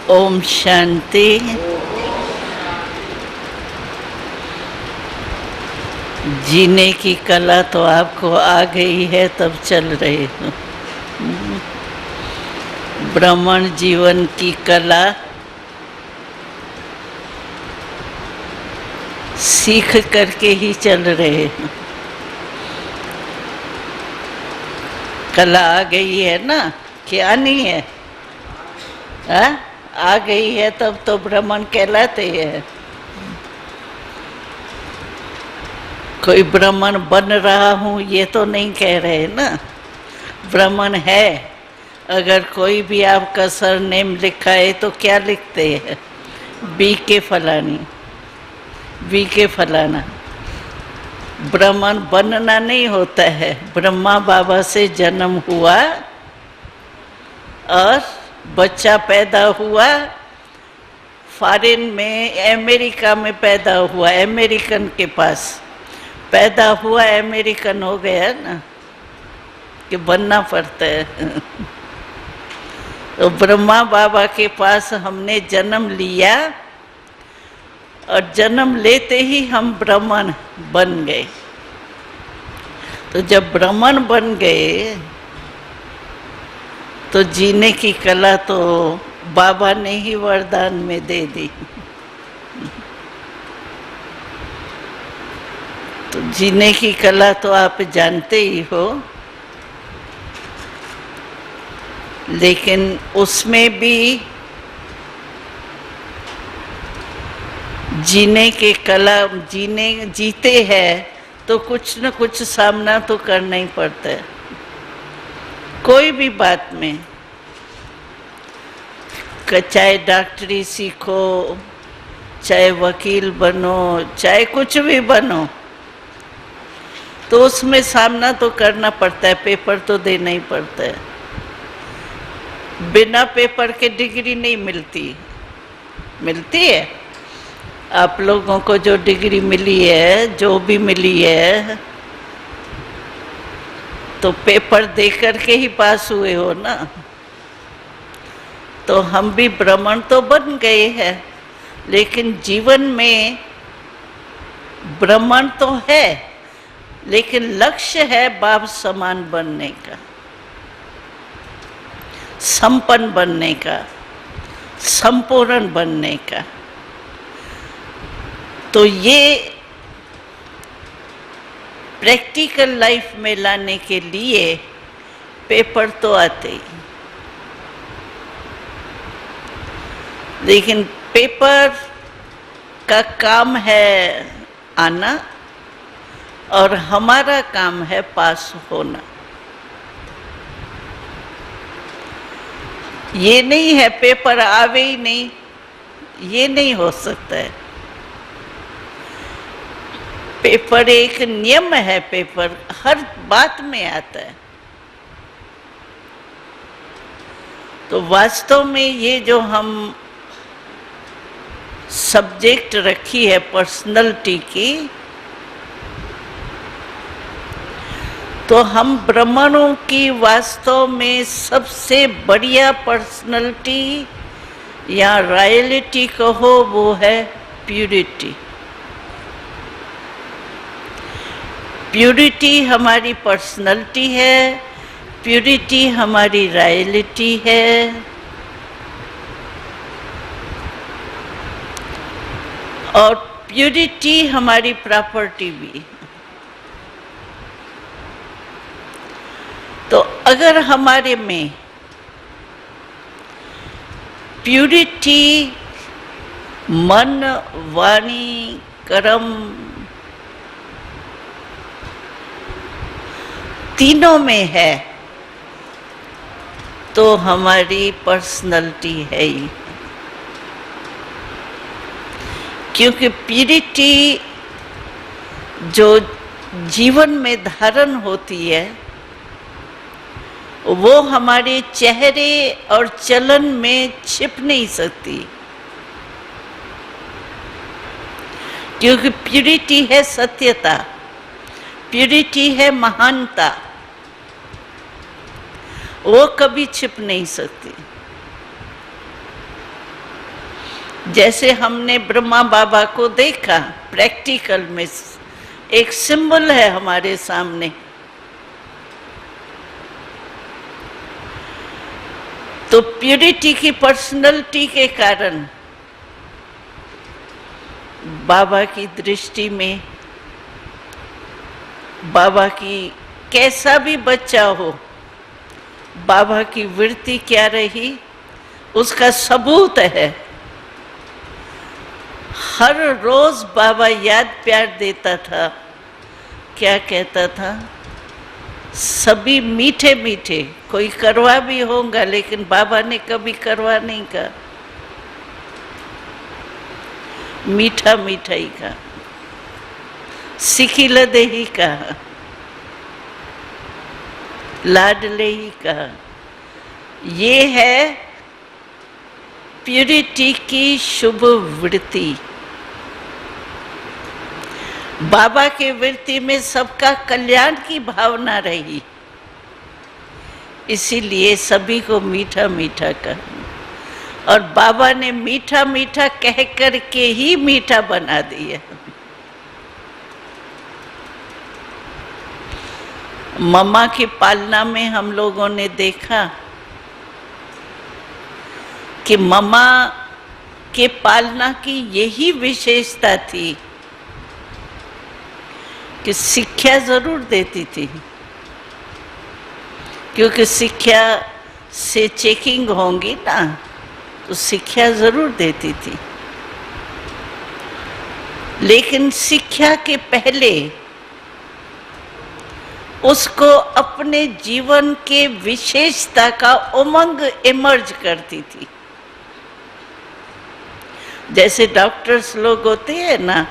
ओम शांति। जीने की कला तो आपको आ गई है, तब चल रहे हो। ब्राह्मण जीवन की कला सीख करके ही चल रहे हो। कला आ गई है ना, क्या नहीं है? आ गई है तब तो ब्राह्मण कहलाते हैं। कोई ब्राह्मण बन रहा हूँ ये तो नहीं कह रहे ना, ब्राह्मण है। अगर कोई भी आपका सरनेम लिखा है तो क्या लिखते हैं? बी के फलानी, बी के फलाना। ब्राह्मण बनना नहीं होता है। ब्रह्मा बाबा से जन्म हुआ और बच्चा पैदा हुआ, फॉरेन में अमेरिका में पैदा हुआ, अमेरिकन के पास पैदा हुआ, अमेरिकन हो गया ना, कि बनना पड़ता है। तो ब्रह्मा बाबा के पास हमने जन्म लिया और जन्म लेते ही हम ब्राह्मण बन गए। तो जब ब्राह्मण बन गए तो जीने की कला तो बाबा ने ही वरदान में दे दी। तो जीने की कला तो आप जानते ही हो, लेकिन उसमें भी जीने के कला जीते हैं तो कुछ न कुछ सामना तो करना ही पड़ता है। कोई भी बात में, चाहे डॉक्टरी सीखो, चाहे वकील बनो, चाहे कुछ भी बनो, तो उसमें सामना तो करना पड़ता है, पेपर तो देना ही पड़ता है। बिना पेपर के डिग्री नहीं मिलती। मिलती है? आप लोगों को जो डिग्री मिली है, जो भी मिली है, तो पेपर दे करके ही पास हुए हो ना। तो हम भी ब्राह्मण तो बन गए हैं, लेकिन जीवन में ब्राह्मण तो है, लेकिन लक्ष्य है बाप समान बनने का, संपन्न बनने का, संपूर्ण बनने का। तो ये प्रैक्टिकल लाइफ में लाने के लिए पेपर तो आते ही, लेकिन पेपर का काम है आना और हमारा काम है पास होना। ये नहीं है पेपर आवे ही नहीं, ये नहीं हो सकता है। पेपर एक नियम है, पेपर हर बात में आता है। तो वास्तव में ये जो हम सब्जेक्ट रखी है पर्सनैलिटी की, तो हम ब्राह्मणों की वास्तव में सबसे बढ़िया पर्सनैलिटी या रॉयल्टी कहो, वो है प्यूरिटी। प्यूरिटी हमारी पर्सनैलिटी है, प्यूरिटी हमारी रॉयल्टी है। और प्यूरिटी हमारी प्रॉपर्टी भी। तो अगर हमारे में प्यूरिटी मन, वाणी, कर्म तीनों में है, तो हमारी पर्सनैलिटी है ही। क्योंकि प्यूरिटी जो जीवन में धारण होती है, वो हमारे चेहरे और चलन में छिप नहीं सकती। क्योंकि प्यूरिटी है सत्यता, प्यूरिटी है महानता, वो कभी छिप नहीं सकती। जैसे हमने ब्रह्मा बाबा को देखा प्रैक्टिकल में, एक सिंबल है हमारे सामने। तो प्यूरिटी की पर्सनैलिटी के कारण बाबा की दृष्टि में, बाबा की कैसा भी बच्चा हो, बाबा की वृत्ति क्या रही उसका सबूत है। हर रोज बाबा याद प्यार देता था, क्या कहता था, सभी मीठे मीठे, कोई करवा भी होगा लेकिन बाबा ने कभी करवा नहीं कहा, मीठा मीठा ही कहा, सिखिल दे ही कहा, लाडले ही कहा। ये है प्यूरिटी की शुभ वृत्ति। बाबा के वृत्ति में सबका कल्याण की भावना रही, इसीलिए सभी को मीठा मीठा कहा। और बाबा ने मीठा मीठा कह कर के ही मीठा बना दिया। मम्मा की पालना में हम लोगों ने देखा कि मम्मा के पालना की यही विशेषता थी कि शिक्षा जरूर देती थी, क्योंकि शिक्षा से चेकिंग होंगी ना, तो शिक्षा जरूर देती थी। लेकिन शिक्षा के पहले उसको अपने जीवन के विशेषता का उमंग इमर्ज करती थी। जैसे डॉक्टर्स लोग होते हैं ना,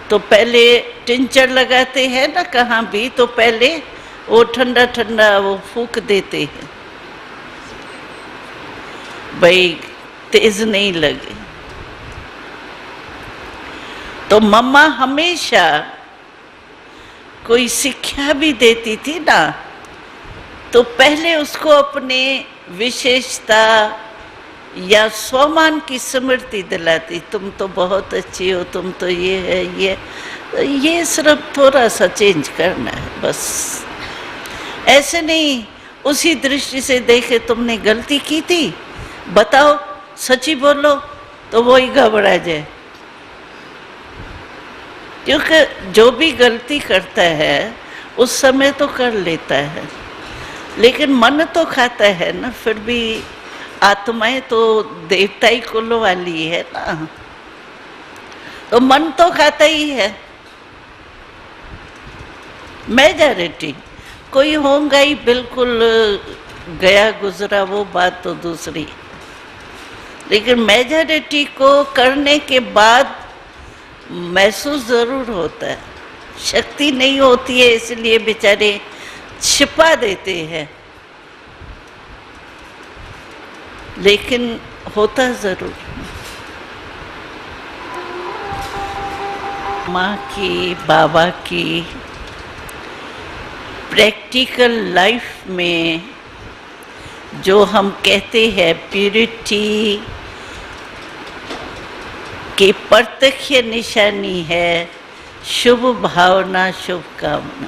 तो पहले टिंचर लगाते हैं ना कहाँ भी, तो पहले वो ठंडा ठंडा वो फूंक देते हैं, भाई तेज नहीं लगे। तो मम्मा हमेशा कोई शिक्षा भी देती थी ना, तो पहले उसको अपने विशेषता या स्वमान की स्मृति दिलाती, तुम तो बहुत अच्छी हो, तुम तो ये है, ये सिर्फ थोड़ा सा चेंज करना है बस। ऐसे नहीं उसी दृष्टि से देखे तुमने गलती की थी, बताओ सच्ची बोलो, तो वो ही घबरा जाए। क्योंकि जो भी गलती करता है उस समय तो कर लेता है, लेकिन मन तो खाता है ना, फिर भी आत्माएं तो देवता ही कुल वाली है ना, तो मन तो खाता ही है। मेजॉरिटी कोई होगा ही बिल्कुल गया गुजरा, वो बात तो दूसरी, लेकिन मेजॉरिटी को करने के बाद महसूस जरूर होता है। शक्ति नहीं होती है इसलिए बेचारे छिपा देते हैं, लेकिन होता जरूर। माँ की, बाबा की प्रैक्टिकल लाइफ में जो हम कहते हैं प्यूरिटी की प्रत्यक्ष निशानी है शुभ भावना, शुभ कामना।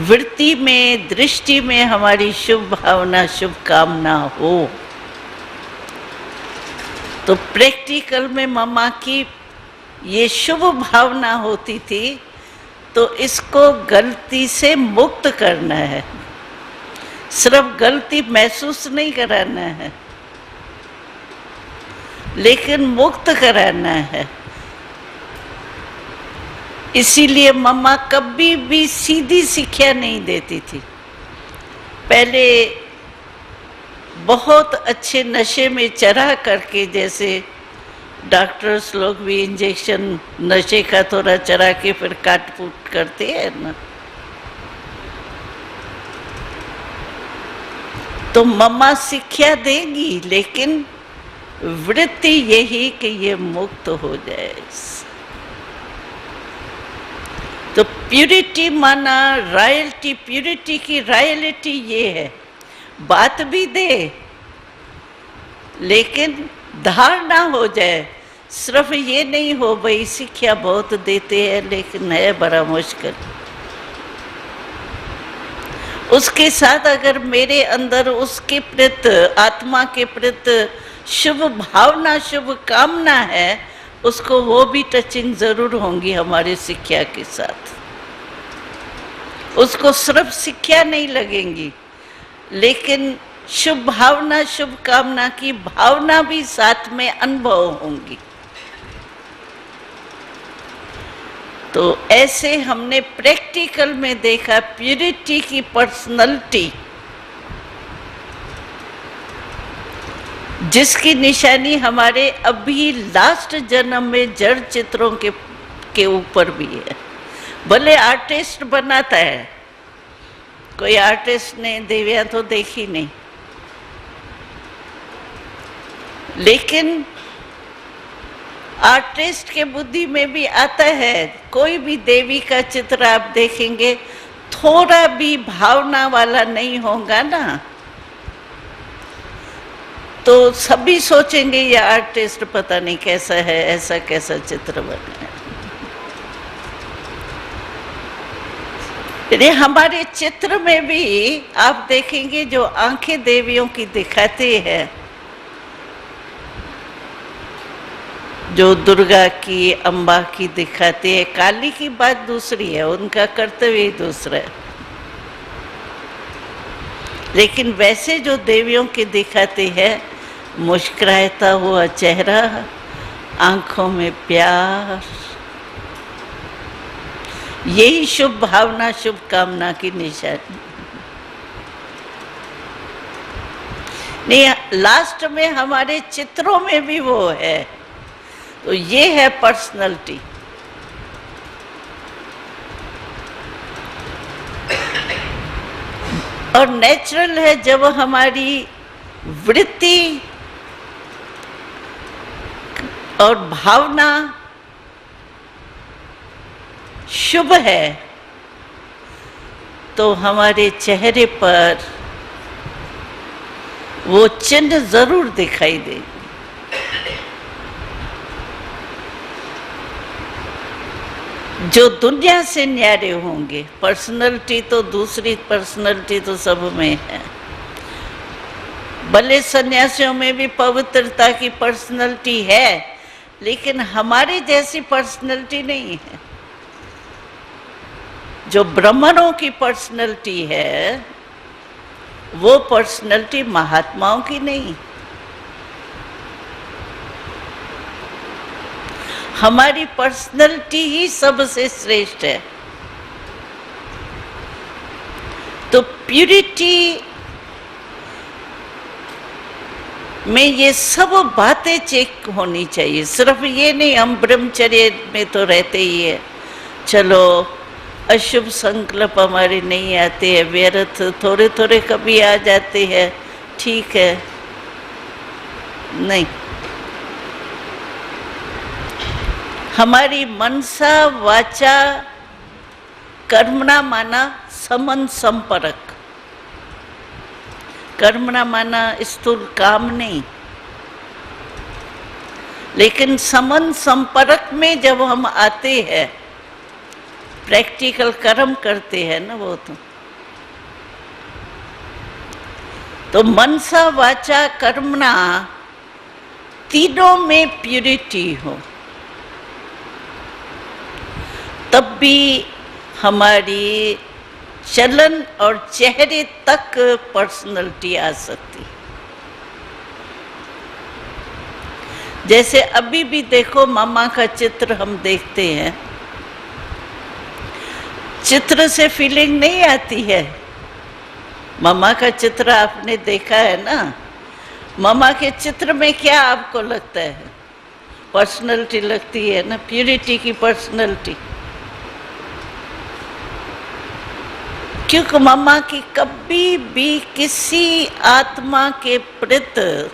वृत्ति में, दृष्टि में हमारी शुभ भावना, शुभ कामना हो, तो प्रैक्टिकल में मम्मा की ये शुभ भावना होती थी। तो इसको गलती से मुक्त करना है, सिर्फ गलती महसूस नहीं कराना है, लेकिन मुक्त कराना है। इसीलिए मम्मा कभी भी सीधी शिक्षा नहीं देती थी। पहले बहुत अच्छे नशे में चढ़ा करके, जैसे डॉक्टर्स लोग भी इंजेक्शन नशे का थोड़ा चढ़ा के फिर काट फूट करते हैं ना, तो मम्मा शिक्षा देगी, लेकिन वृत्ति यही कि ये मुक्त हो जाए। तो प्यूरिटी माना रॉयल्टी, प्यूरिटी की रॉयल्टी ये है, बात भी दे लेकिन धारणा हो जाए। सिर्फ ये नहीं हो भाई शिक्षा बहुत देते हैं लेकिन है बड़ा मुश्किल। उसके साथ अगर मेरे अंदर उसके प्रति, आत्मा के प्रति शुभ भावना, शुभ कामना है, उसको वो भी टचिंग जरूर होंगी हमारी शिक्षा के साथ। उसको सिर्फ शिक्षा नहीं लगेंगी, लेकिन शुभ भावना, शुभ कामना की भावना भी साथ में अनुभव होंगी। तो ऐसे हमने प्रैक्टिकल में देखा प्यूरिटी की पर्सनैलिटी, जिसकी निशानी हमारे अभी लास्ट जन्म में जड़ चित्रों के ऊपर भी है। भले आर्टिस्ट बनाता है, कोई आर्टिस्ट ने देवियां तो देखी नहीं, लेकिन आर्टिस्ट के बुद्धि में भी आता है। कोई भी देवी का चित्र आप देखेंगे थोड़ा भी भावना वाला नहीं होगा ना, तो सभी सोचेंगे ये आर्टिस्ट पता नहीं कैसा है, ऐसा कैसा चित्र बना है। यदि हमारे चित्र में भी आप देखेंगे जो आंखें देवियों की दिखाते हैं, जो दुर्गा की, अम्बा की दिखाते हैं, काली की बात दूसरी है, उनका कर्तव्य ही दूसरा है। लेकिन वैसे जो देवियों के दिखाते हैं, मुस्कुराता हुआ चेहरा, आंखों में प्यार, यही शुभ भावना, शुभ कामना की निशानी। नहीं, लास्ट में हमारे चित्रों में भी वो है। तो ये है पर्सनैलिटी। और नेचुरल है जब हमारी वृत्ति और भावना शुभ है, तो हमारे चेहरे पर वो चिन्ह जरूर दिखाई देंगे। जो दुनिया से न्यारे होंगे। पर्सनैलिटी तो दूसरी पर्सनैलिटी तो सब में है। भले सन्यासियों में भी पवित्रता की पर्सनैलिटी है, लेकिन हमारी जैसी पर्सनैलिटी नहीं है। जो ब्राह्मणों की पर्सनैलिटी है, वो पर्सनैलिटी महात्माओं की नहीं। हमारी पर्सनैलिटी ही सबसे श्रेष्ठ है। तो प्यूरिटी में ये सब बातें चेक होनी चाहिए। सिर्फ ये नहीं हम ब्रह्मचर्य में तो रहते ही है, चलो अशुभ संकल्प हमारे नहीं आते हैं, व्यर्थ थोड़े थोड़े कभी आ जाते हैं, ठीक है, नहीं। हमारी मनसा वाचा कर्मणा माना समन संपर्क। कर्मणा माना स्थूल काम नहीं, लेकिन समन संपर्क में जब हम आते हैं, प्रैक्टिकल कर्म करते हैं ना, वो तो मनसा वाचा कर्मणा तीनों में प्यूरिटी हो, तब भी हमारी चलन और चेहरे तक पर्सनैलिटी आ सकती। जैसे अभी भी देखो मामा का चित्र हम देखते हैं, चित्र से फीलिंग नहीं आती है। मामा का चित्र आपने देखा है ना, मामा के चित्र में क्या आपको लगता है? पर्सनैलिटी लगती है ना, प्यूरिटी की पर्सनैलिटी। क्योंकि मामा की कभी भी किसी आत्मा के प्रति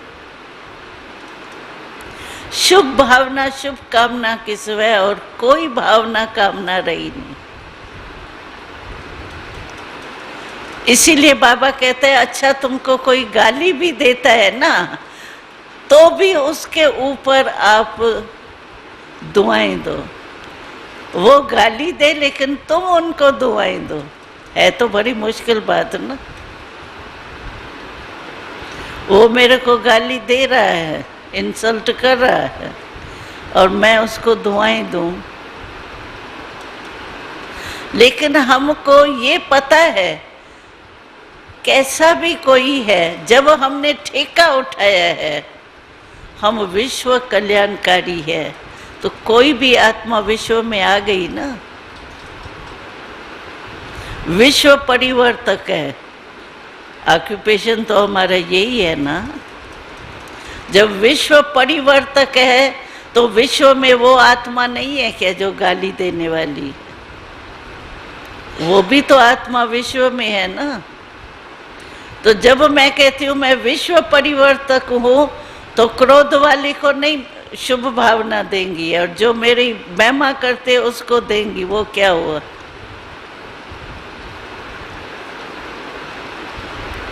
शुभ भावना, शुभ कामना के सिवाय और कोई भावना कामना रही नहीं। इसीलिए बाबा कहते हैं, अच्छा तुमको कोई गाली भी देता है ना, तो भी उसके ऊपर आप दुआएं दो। वो गाली दे लेकिन तुम उनको दुआएं दो, है तो बड़ी मुश्किल बात ना। वो मेरे को गाली दे रहा है, इंसल्ट कर रहा है, और मैं उसको दुआएं दूं। लेकिन हमको ये पता है, कैसा भी कोई है, जब हमने ठेका उठाया है हम विश्व कल्याणकारी है, तो कोई भी आत्मा विश्व में आ गई ना, विश्व परिवर्तक है। ऑक्यूपेशन तो हमारा यही है ना। जब विश्व परिवर्तक है तो विश्व में वो आत्मा नहीं है क्या जो गाली देने वाली? वो भी तो आत्मा विश्व में है ना। तो जब मैं कहती हूँ मैं विश्व परिवर्तक हूँ, तो क्रोध वाली को नहीं शुभ भावना देंगी, और जो मेरी महिमा करते उसको देंगी। वो क्या हुआ?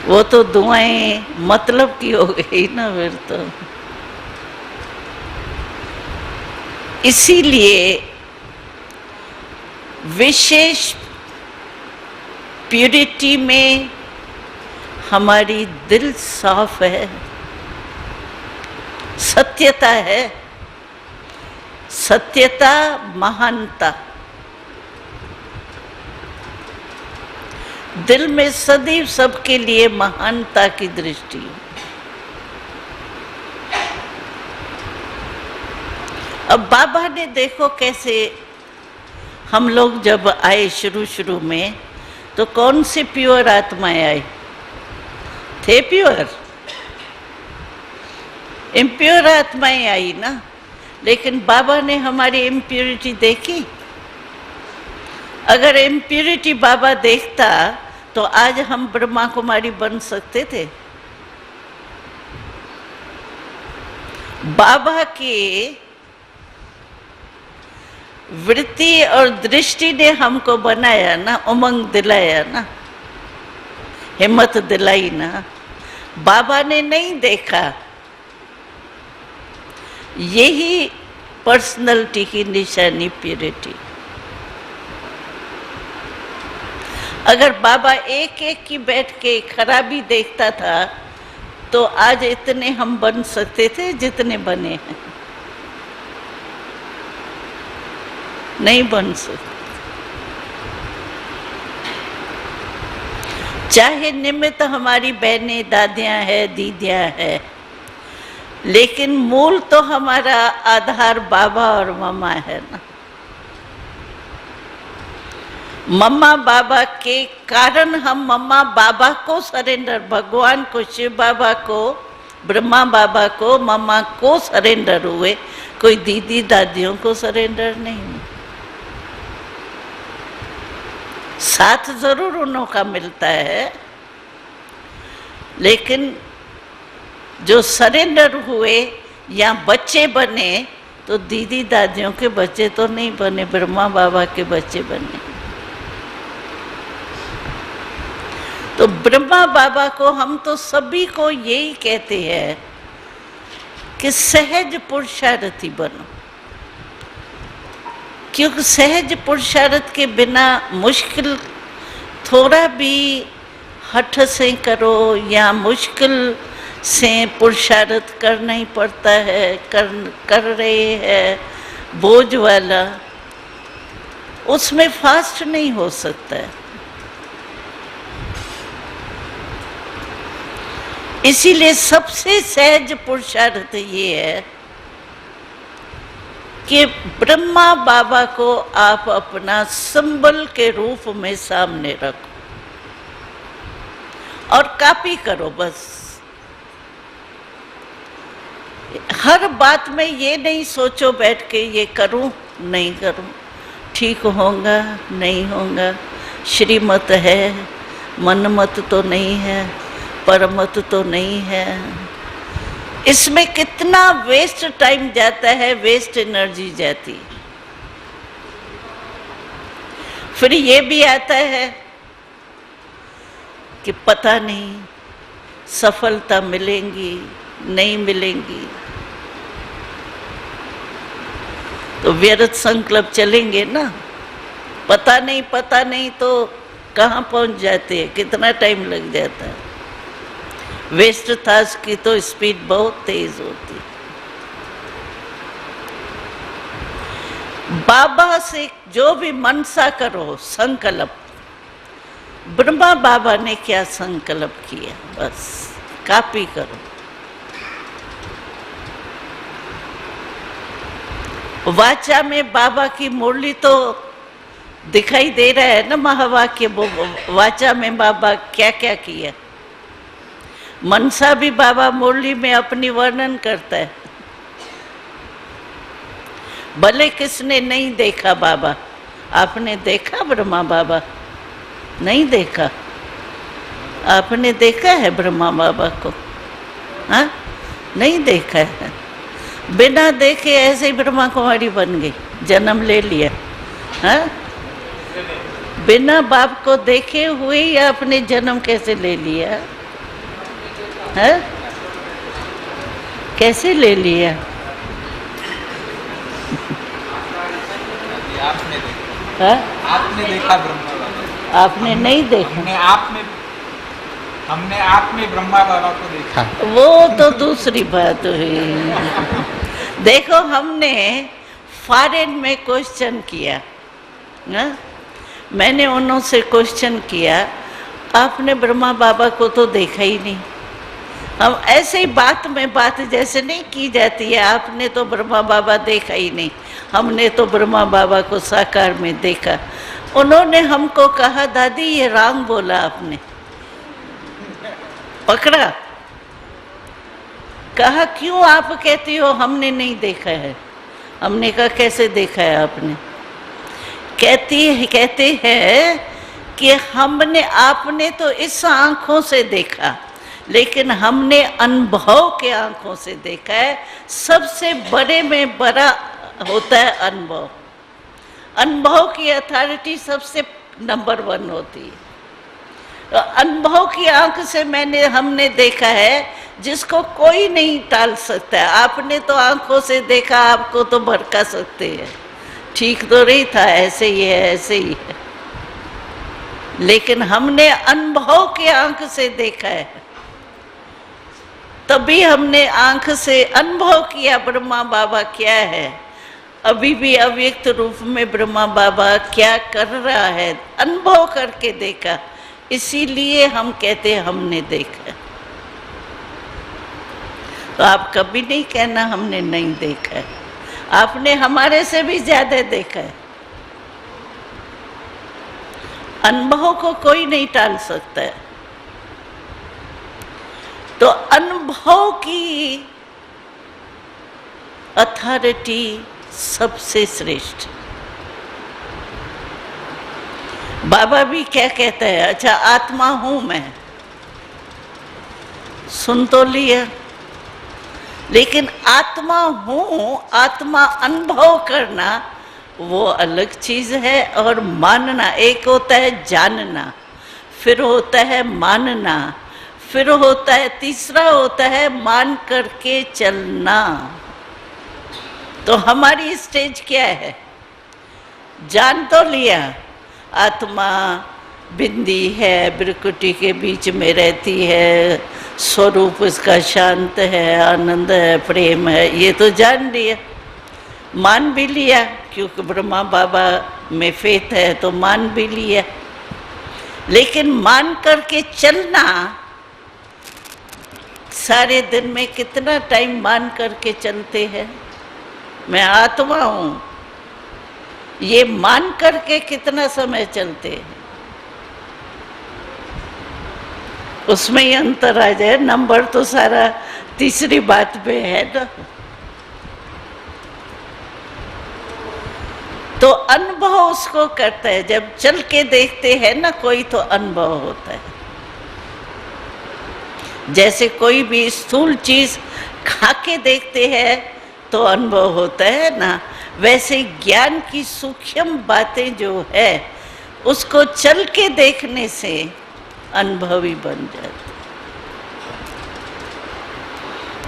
वो तो दुआएं मतलब की हो गई ना फिर तो। इसीलिए विशेष प्यूरिटी में हमारी दिल साफ है, सत्यता है, सत्यता महानता। दिल में सदैव सबके लिए महानता की दृष्टि। अब बाबा ने देखो कैसे हम लोग जब आए शुरू में, तो कौन सी प्योर आत्माएं आई थे? प्योर, इम्प्योर आत्माएं आई ना। लेकिन बाबा ने हमारी इम्प्योरिटी देखी। अगर इम्प्योरिटी बाबा देखता तो आज हम ब्रह्मा कुमारी बन सकते थे। बाबा की वृत्ति और दृष्टि ने हमको बनाया ना, उमंग दिलाया ना, हिम्मत दिलाई ना। बाबा ने नहीं देखा। यही पर्सनैलिटी की निशानी प्यूरिटी। अगर बाबा एक एक की बैठ के खराबी देखता था तो आज इतने हम बन सकते थे जितने बने हैं? नहीं बन सकते। चाहे निमित्त हमारी बहनें, दादियां हैं, दीदियां हैं, लेकिन मूल तो हमारा आधार बाबा और मम्मा है ना। मम्मा बाबा के कारण हम मम्मा बाबा को सरेंडर, भगवान को, शिव बाबा को, ब्रह्मा बाबा को, मम्मा को सरेंडर हुए। कोई दीदी दादियों को सरेंडर नहीं। साथ जरूर उन्हों का मिलता है, लेकिन जो सरेंडर हुए या बच्चे बने, तो दीदी दादियों के बच्चे तो नहीं बने, ब्रह्मा बाबा के बच्चे बने। तो ब्रह्मा बाबा को हम तो सभी को यही कहते हैं कि सहज पुरुषार्थी बनो, क्योंकि सहज पुरुषार्थ के बिना मुश्किल थोड़ा भी हठ से करो या मुश्किल से पुरुषार्थ करना ही पड़ता है, कर रहे हैं बोझ वाला, उसमें फास्ट नहीं हो सकता है। इसीलिए सबसे सहज पुरुषार्थ ये है कि ब्रह्मा बाबा को आप अपना सिंबल के रूप में सामने रखो और कॉपी करो। बस हर बात में ये नहीं सोचो बैठ के ये करूं नहीं करूं, ठीक होगा नहीं होगा, श्रीमत है, मनमत तो नहीं है, परमत तो नहीं है। इसमें कितना वेस्ट टाइम जाता है, वेस्ट एनर्जी जाती। फिर ये भी आता है कि पता नहीं सफलता मिलेगी नहीं मिलेंगी। तो व्यर्थ संकल्प चलेंगे ना, पता नहीं तो कहाँ पहुंच जाते हैं, कितना टाइम लग जाता है। वेस्ट थॉट्स की तो स्पीड बहुत तेज होती है। बाबा से जो भी मनसा करो संकल्प, ब्रह्मा बाबा ने क्या संकल्प किया बस कॉपी करो। वाचा में बाबा की मुरली तो दिखाई दे रहा है ना, महावाक्य। वाचा में बाबा क्या क्या किया। मनसा भी बाबा मुरली में अपनी वर्णन करता है। भले किसने नहीं देखा बाबा, आपने देखा ब्रह्मा बाबा? नहीं देखा। आपने देखा है ब्रह्मा बाबा को? हाँ, नहीं देखा है। बिना देखे ऐसे ही ब्रह्मा कुमारी बन गई, जन्म ले लिया। हाँ, बिना बाप को देखे हुए ही आपने जन्म कैसे ले लिया? हाँ, कैसे ले लिया? हाँ? आपने देखा ब्रह्मा बाबा? आपने नहीं देखा? हमने आप में ब्रह्मा बाबा को देखा। वो तो दूसरी बात हुई। देखो, हमने फॉरेन में क्वेश्चन किया ना, मैंने उन्होंने क्वेश्चन किया, आपने ब्रह्मा बाबा को तो देखा ही नहीं। हम ऐसे ही बात में बात जैसे नहीं की जाती है, आपने तो ब्रह्मा बाबा देखा ही नहीं, हमने तो ब्रह्मा बाबा को साकार में देखा। उन्होंने हमको कहा, दादी ये रॉन्ग बोला आपने। पकड़ा, कहा क्यों आप कहती हो हमने नहीं देखा है? हमने कहा कैसे देखा है आपने? कहते हैं कि आपने तो इस आंखों से देखा, लेकिन हमने अनुभव के आंखों से देखा है। सबसे बड़े में बड़ा होता है अनुभव। अनुभव की अथॉरिटी सबसे नंबर 1 होती है। तो अनुभव की आंख से हमने देखा है, जिसको कोई नहीं टाल सकता। आपने तो आंखों से देखा, आपको तो भड़का सकते हैं, ठीक तो नहीं था, ऐसे ही है, ऐसे ही है। लेकिन हमने अनुभव की आंख से देखा है, तभी हमने आंख से अनुभव किया ब्रह्मा बाबा क्या है। अभी भी अव्यक्त रूप में ब्रह्मा बाबा क्या कर रहा है, अनुभव करके देखा। इसीलिए हम कहते हैं हमने देखा। तो आप कभी नहीं कहना हमने नहीं देखा है, आपने हमारे से भी ज्यादा देखा है। अनुभव को कोई नहीं टाल सकता है। तो अनुभव की अथॉरिटी सबसे श्रेष्ठ। बाबा भी क्या कहता है, अच्छा आत्मा हूं मैं, सुन तो लिया, लेकिन आत्मा हूं, आत्मा अनुभव करना वो अलग चीज है। और मानना, एक होता है जानना, फिर होता है मानना, फिर होता है तीसरा होता है मान करके चलना। तो हमारी स्टेज क्या है? जान तो लिया, आत्मा बिंदी है, बिरकुटी के बीच में रहती है, स्वरूप उसका शांत है, आनंद है, प्रेम है, ये तो जान लिया। मान भी लिया, क्योंकि ब्रह्मा बाबा में फेथ है तो मान भी लिया। लेकिन मान करके चलना, सारे दिन में कितना टाइम मान करके चलते हैं? मैं आत्मा हूं, ये मान करके कितना समय चलते हैं? उसमें ही अंतर आ जाए। नंबर तो सारा तीसरी बात पे है ना। तो अनुभव उसको करता है, जब चल के देखते हैं ना कोई, तो अनुभव होता है। जैसे कोई भी स्थूल चीज खा के देखते हैं तो अनुभव होता है ना, वैसे ज्ञान की सूक्ष्म बातें जो है उसको चल के देखने से अनुभवी बन जाते।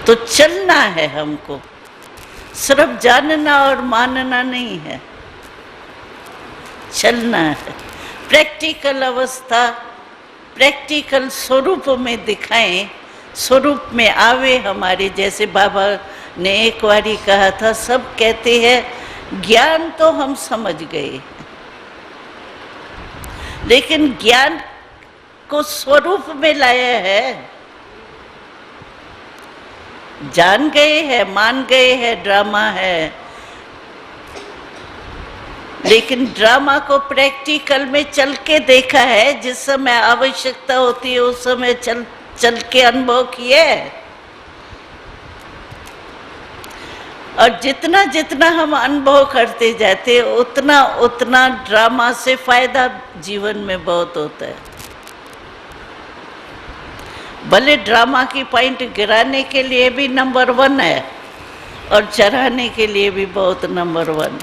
तो चलना है हमको, सिर्फ जानना और मानना नहीं है, चलना है। प्रैक्टिकल अवस्था प्रैक्टिकल स्वरूप में दिखाएं, स्वरूप में आवे हमारे। जैसे बाबा ने एक बारी कहा था, सब कहते हैं ज्ञान तो हम समझ गए, लेकिन ज्ञान को स्वरूप में लाया है। जान गए हैं, मान गए हैं ड्रामा है, लेकिन ड्रामा को प्रैक्टिकल में चल के देखा है। जिस समय आवश्यकता होती है उस समय चल के अनुभव किए। और जितना जितना हम अनुभव करते जाते उतना उतना ड्रामा से फायदा जीवन में बहुत होता है। भले ड्रामा की पॉइंट गिराने के लिए भी नंबर 1 है और चढ़ाने के लिए भी बहुत नंबर 1,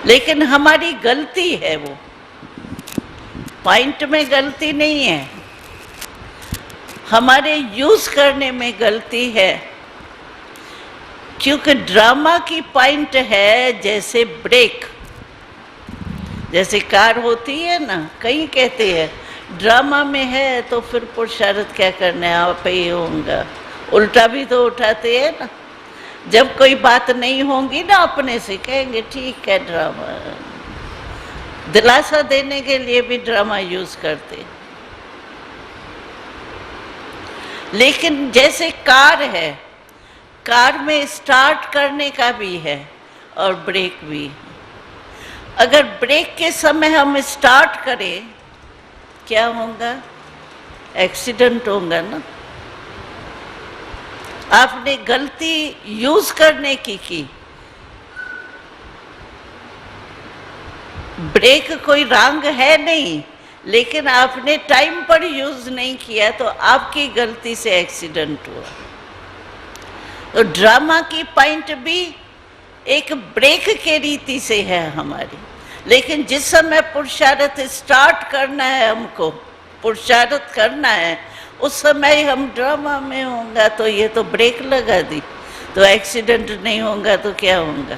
लेकिन हमारी गलती है, वो पॉइंट में गलती नहीं है, हमारे यूज करने में गलती है। क्योंकि ड्रामा की पॉइंट है जैसे ब्रेक, जैसे कार होती है ना, कई कहते हैं ड्रामा में है तो फिर पुरुषार्थ क्या करना है, आप ही होगा। उल्टा भी तो उठाते हैं ना, जब कोई बात नहीं होगी ना अपने से कहेंगे ठीक है ड्रामा, दिलासा देने के लिए भी ड्रामा यूज करते। लेकिन जैसे कार है, कार में स्टार्ट करने का भी है और ब्रेक भी। अगर ब्रेक के समय हम स्टार्ट करें क्या होगा, एक्सीडेंट होगा ना। आपने गलती यूज करने की ब्रेक कोई रंग है नहीं, लेकिन आपने टाइम पर यूज नहीं किया तो आपकी गलती से एक्सीडेंट हुआ। तो ड्रामा की पॉइंट भी एक ब्रेक के रीति से है हमारी। लेकिन जिस समय पुरुषार्थ स्टार्ट करना है, हमको पुरुषार्थ करना है, उस समय हम ड्रामा में होगा तो ये तो ब्रेक लगा दी, तो एक्सीडेंट नहीं होगा तो क्या होगा,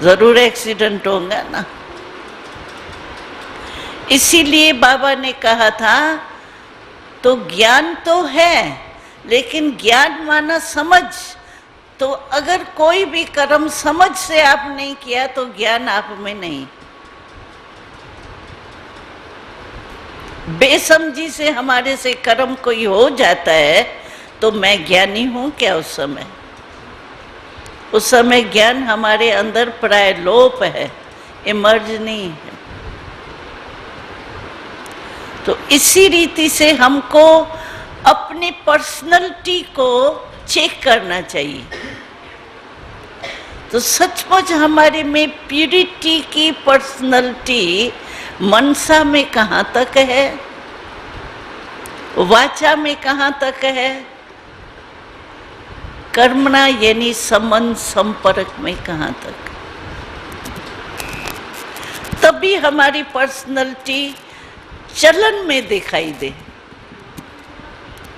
जरूर एक्सीडेंट होगा ना। इसीलिए बाबा ने कहा था तो ज्ञान तो है, लेकिन ज्ञान माना समझ। तो अगर कोई भी कर्म समझ से आप नहीं किया तो ज्ञान आप में नहीं। बेसमझी से हमारे से कर्म कोई हो जाता है तो मैं ज्ञानी हूं क्या उस समय? उस समय ज्ञान हमारे अंदर प्राय लोप है, इमर्ज नहीं है। तो इसी रीति से हमको अपनी पर्सनैलिटी को चेक करना चाहिए। तो सचमुच हमारे में प्यूरिटी की पर्सनैलिटी मनसा में कहाँ तक है, वाचा में कहाँ तक है, कर्मणा यानी संबंध संपर्क में कहाँ तक। तभी हमारी पर्सनैलिटी चलन में दिखाई दे।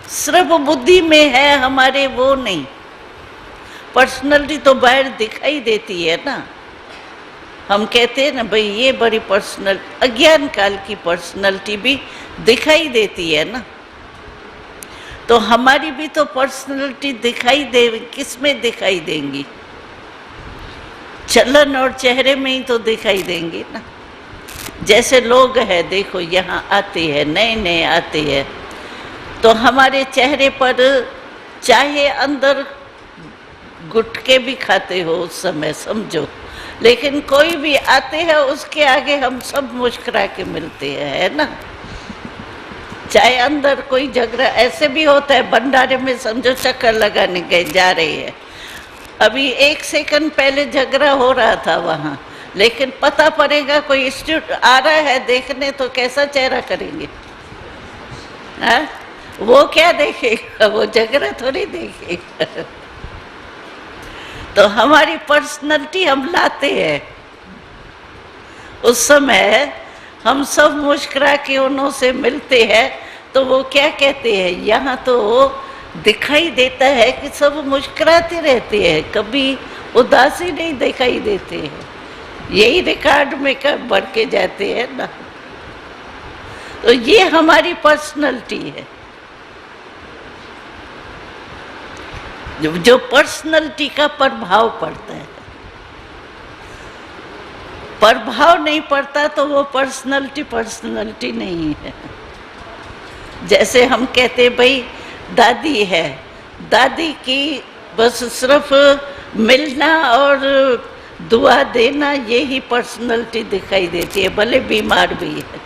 सिर्फ बुद्धि में है हमारे वो नहीं, पर्सनैलिटी तो बाहर दिखाई देती है ना। हम कहते हैं ना भाई ये बड़ी पर्सनल, अज्ञान काल की पर्सनैलिटी भी दिखाई देती है ना। तो हमारी भी तो पर्सनैलिटी दिखाई दे, किस में दिखाई देंगी? चलन और चेहरे में ही तो दिखाई देंगी ना। जैसे लोग हैं, देखो यहाँ आते हैं, नए नए आते हैं, तो हमारे चेहरे पर चाहे अंदर गुटके भी खाते हो उस समय समझो, लेकिन कोई भी आते हैं उसके आगे हम सब मुस्कुरा के मिलते हैं, है ना। चाहे अंदर कोई झगड़ा ऐसे भी होता है, भंडारे में समझो चक्कर लगाने गए जा रहे हैं, अभी 1 सेकंड पहले झगड़ा हो रहा था वहाँ, लेकिन पता पड़ेगा कोई स्टूडेंट आ रहा है देखने तो कैसा चेहरा करेंगे? हाँ, वो क्या देखेगा, वो झगड़ा थोड़ी देखेगा। तो हमारी पर्सनैलिटी हम लाते हैं, उस समय हम सब मुस्कुरा के उन्हों से मिलते हैं, तो वो क्या कहते हैं, यहाँ तो दिखाई देता है कि सब मुस्कुराते रहते हैं, कभी उदासी नहीं दिखाई देते हैं। यही रिकॉर्ड में कब बढ़ के जाते हैं ना। तो ये हमारी पर्सनैलिटी है। जो पर्सनैलिटी का प्रभाव पड़ता है, प्रभाव नहीं पड़ता तो वो पर्सनैलिटी नहीं है। जैसे हम कहते भाई दादी है, दादी की बस सिर्फ मिलना और दुआ देना यही पर्सनैलिटी दिखाई देती है, भले बीमार भी है,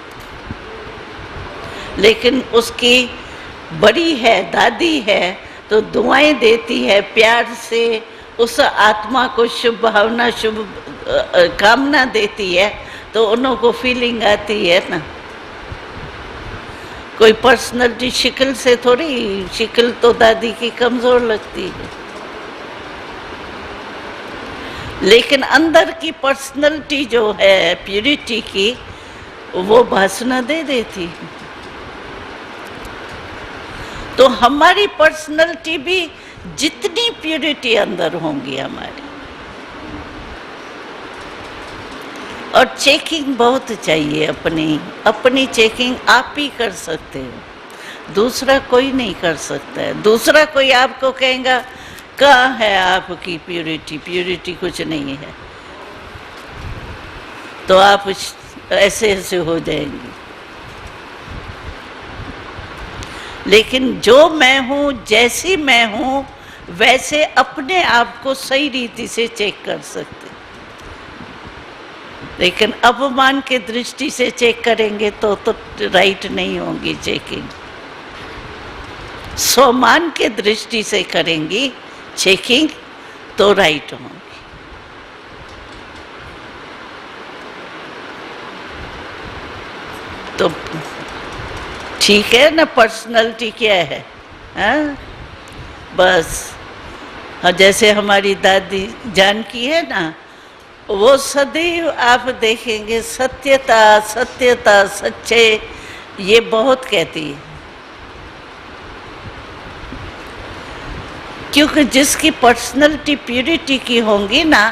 लेकिन उसकी बड़ी है, दादी है, तो दुआएं देती है प्यार से, उस आत्मा को शुभ भावना, शुभ कामना देती है, तो उन्हों को फीलिंग आती है ना। कोई पर्सनैलिटी शक्ल से थोड़ी, शक्ल तो दादी की कमजोर लगती है, लेकिन अंदर की पर्सनैलिटी जो है प्यूरिटी की, वो भाषण दे देती है। तो हमारी पर्सनैलिटी भी जितनी प्यूरिटी अंदर होंगी हमारी, और चेकिंग बहुत चाहिए, अपनी चेकिंग आप ही कर सकते हो, दूसरा कोई नहीं कर सकता है। दूसरा कोई आपको कहेगा कहाँ है आपकी प्यूरिटी, प्यूरिटी कुछ नहीं है, तो आप ऐसे ऐसे हो जाएंगे। लेकिन जो मैं हूँ, जैसी मैं हूँ, वैसे अपने आप को सही रीति से चेक कर सकते। लेकिन अपमान के दृष्टि से चेक करेंगे तो राइट नहीं होगी चेकिंग। सम्मान के दृष्टि से करेंगी चेकिंग तो राइट होगी। तो ठीक है ना, पर्सनैलिटी क्या है, हाँ? बस हाँ, जैसे हमारी दादी जानकी है ना, वो सदैव आप देखेंगे सत्यता सत्यता सच्चे, ये बहुत कहती है। क्योंकि जिसकी पर्सनैलिटी प्यूरिटी की होंगी ना,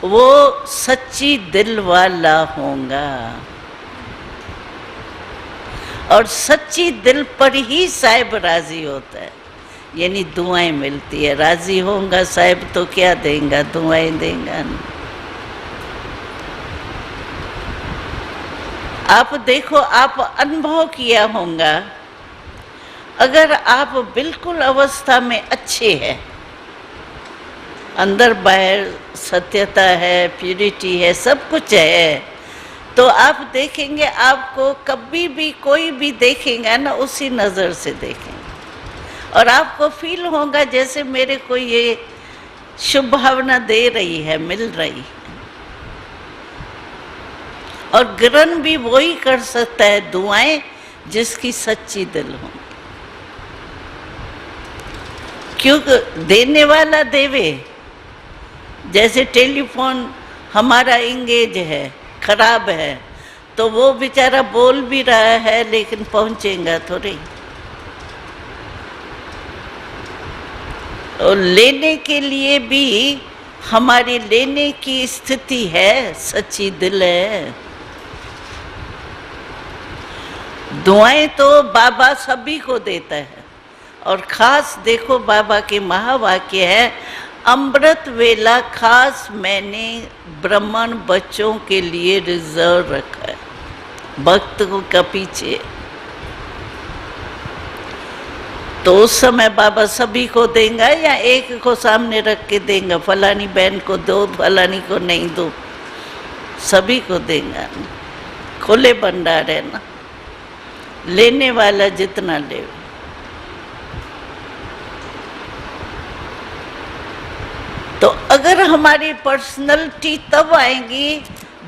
वो सच्ची दिल वाला होगा, और सच्ची दिल पर ही साहिब राजी होता है, यानी दुआएं मिलती है। राजी होगा साहिब तो क्या देगा, दुआएं देगा। आप देखो, आप अनुभव किया होगा, अगर आप बिल्कुल अवस्था में अच्छे हैं, अंदर बाहर सत्यता है, प्यूरिटी है, सब कुछ है, तो आप देखेंगे, आपको कभी भी कोई भी देखेगा ना, उसी नज़र से देखेंगे, और आपको फील होगा जैसे मेरे को ये शुभ भावना दे रही है, मिल रही है। और ग्रहण भी वही कर सकता है दुआएं जिसकी सच्ची दिल हो, क्योंकि देने वाला देवे। जैसे टेलीफोन हमारा इंगेज है, खराब है, तो वो बेचारा बोल भी रहा है लेकिन पहुंचेगा थोड़ी। और लेने के लिए भी हमारी लेने की स्थिति है, सच्ची दिल है। दुआएं तो बाबा सभी को देता है, और खास देखो बाबा के महावाक्य है, अमृत वेला खास मैंने ब्राह्मण बच्चों के लिए रिजर्व रखा है, भक्त को का पीछे। तो उस समय बाबा सभी को देगा या एक को सामने रख के देगा, फलानी बहन को दो, फलानी को नहीं दो, सभी को देगा। खुले भंडार है ना, लेने वाला जितना ले। तो अगर हमारी पर्सनैलिटी तब आएगी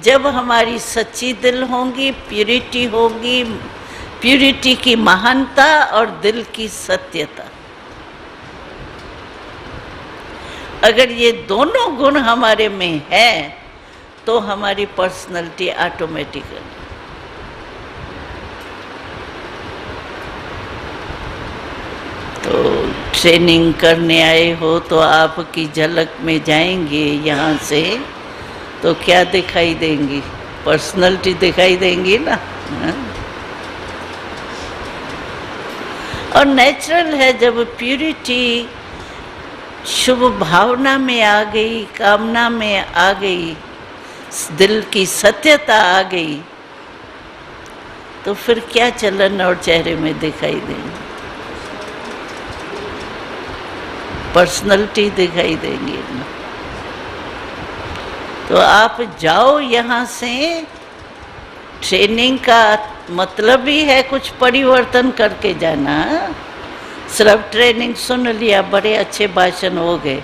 जब हमारी सच्ची दिल होगी, प्यूरिटी होगी, प्यूरिटी की महानता और दिल की सत्यता। अगर ये दोनों गुण हमारे में है तो हमारी पर्सनैलिटी ऑटोमेटिकली। तो ट्रेनिंग करने आए हो तो आपकी झलक में जाएंगे यहाँ से तो क्या दिखाई देंगी? पर्सनालिटी दिखाई देंगी ना। हाँ? और नेचुरल है, जब प्यूरिटी शुभ भावना में आ गई, कामना में आ गई, दिल की सत्यता आ गई, तो फिर क्या चलन और चेहरे में दिखाई देंगे? पर्सनालिटी दिखाई देंगी ना। तो आप जाओ यहाँ से, ट्रेनिंग का मतलब ही है कुछ परिवर्तन करके जाना। सिर्फ ट्रेनिंग सुन लिया, बड़े अच्छे भाषण हो गए,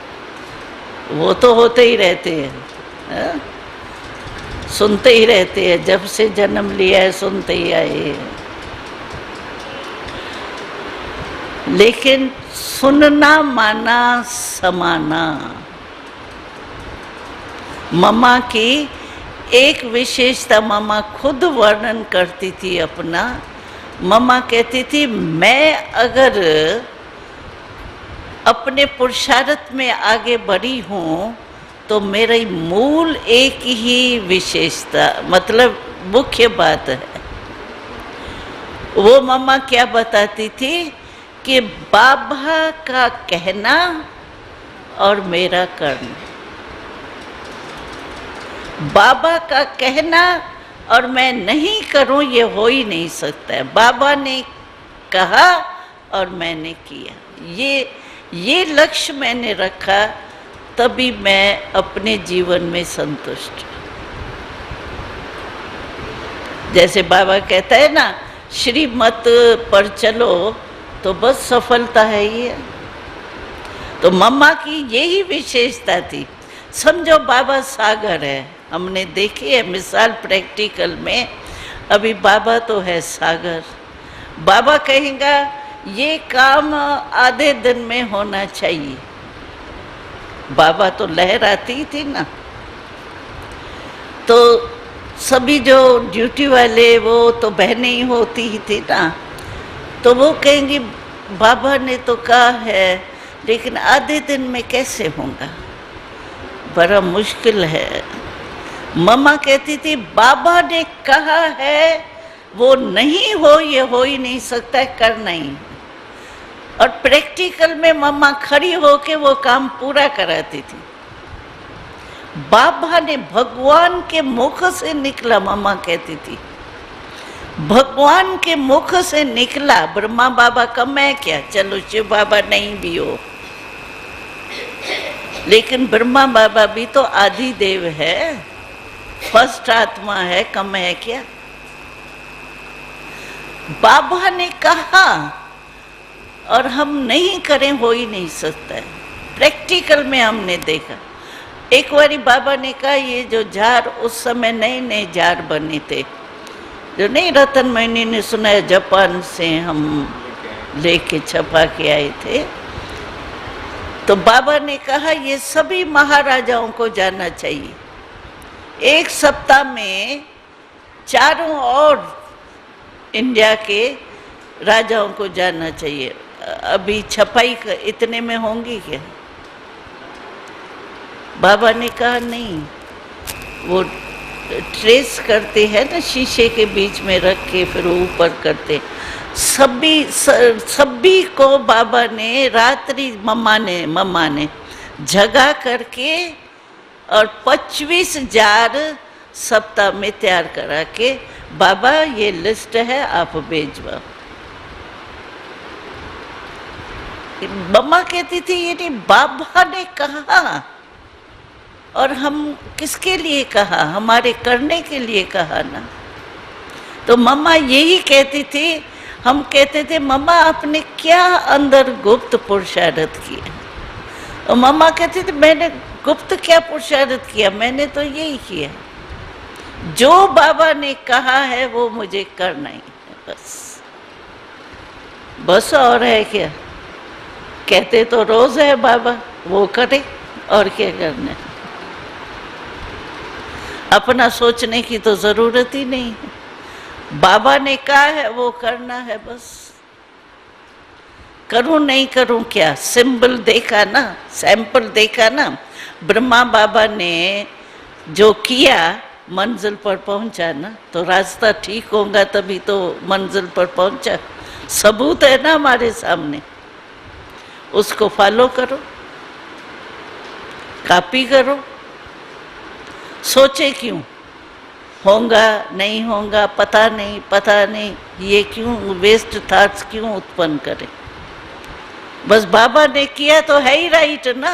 वो तो होते ही रहते हैं, सुनते ही रहते हैं, जब से जन्म लिया है सुनते ही आए हैं। लेकिन सुनना माना समाना। मम्मा की एक विशेषता मम्मा खुद वर्णन करती थी अपना। मम्मा कहती थी, मैं अगर अपने पुरुषार्थ में आगे बढ़ी हूँ तो मेरी मूल एक ही विशेषता, मतलब मुख्य बात है। वो मम्मा क्या बताती थी कि बाबा का कहना और मेरा करना। बाबा का कहना और मैं नहीं करूं ये हो ही नहीं सकता है। बाबा ने कहा और मैंने किया, ये लक्ष्य मैंने रखा, तभी मैं अपने जीवन में संतुष्ट। जैसे बाबा कहता है ना, श्रीमत पर चलो तो बस सफलता है ये। तो मम्मा की यही विशेषता थी। समझो बाबा सागर है, हमने देखी है मिसाल प्रैक्टिकल में। अभी बाबा तो है सागर। बाबा कहेगा ये काम आधे दिन में होना चाहिए। बाबा तो लहराती थी ना, तो सभी जो ड्यूटी वाले वो तो बहनें ही होती ही थी ना, तो वो कहेंगी बाबा ने तो कहा है लेकिन आधे दिन में कैसे होगा, बड़ा मुश्किल है। मम्मा कहती थी बाबा ने कहा है, वो नहीं हो ये हो ही नहीं सकता है, करना ही। और प्रैक्टिकल में मम्मा खड़ी होके वो काम पूरा कराती थी। बाबा ने भगवान के मुख से निकला, मम्मा कहती थी भगवान के मुख से निकला। ब्रह्मा बाबा कम है क्या? चलो शिव बाबा नहीं भी हो, लेकिन ब्रह्मा बाबा भी तो आदि देव है, फर्स्ट आत्मा है, कम है क्या? बाबा ने कहा और हम नहीं करें हो ही नहीं सकता है। प्रैक्टिकल में हमने देखा। एक बारी बाबा ने कहा ये जो जार, उस समय नए नए जार बने थे, जो नहीं रतन महीने ने सुना है, जापान से हम लेके छपा के आए थे। तो बाबा ने कहा ये सभी महाराजाओं को जाना चाहिए। एक सप्ताह में चारों ओर इंडिया के राजाओं को जानना चाहिए। अभी छपाई इतने में होंगी क्या? बाबा ने कहा नहीं, वो ट्रेस करते हैं ना, शीशे के बीच में रख के फिर ऊपर करते। सभी को बाबा ने रात्रि मम्मा ने जगा करके और 25 जार सप्ताह में तैयार करा के, बाबा ये लिस्ट है आप भेजवा। मम्मा कहती थी ये नहीं, बाबा ने कहा और हम किसके लिए कहा? हमारे करने के लिए कहा ना। तो मम्मा यही कहती थी। हम कहते थे मम्मा आपने क्या अंदर गुप्त पुरुषार्थ किया? और मम्मा कहती थी मैंने गुप्त क्या पुरुषार्थ किया, मैंने तो यही किया, जो बाबा ने कहा है वो मुझे करना ही है, बस और है क्या? कहते तो रोज है बाबा, वो करे और क्या करना है। अपना सोचने की तो जरूरत ही नहीं है। बाबा ने कहा है वो करना है बस। करूं नहीं करूं क्या, सिंबल देखा ना, सैंपल देखा ना, ब्रह्मा बाबा ने जो किया मंजिल पर पहुंचा ना, तो रास्ता ठीक होगा तभी तो मंजिल पर पहुंचा। सबूत है ना हमारे सामने, उसको फॉलो करो, कॉपी करो। सोचे क्यों, होगा नहीं होगा पता नहीं, ये क्यों वेस्ट थॉट्स क्यों उत्पन्न करें। बस बाबा ने किया तो है ही राइट ना,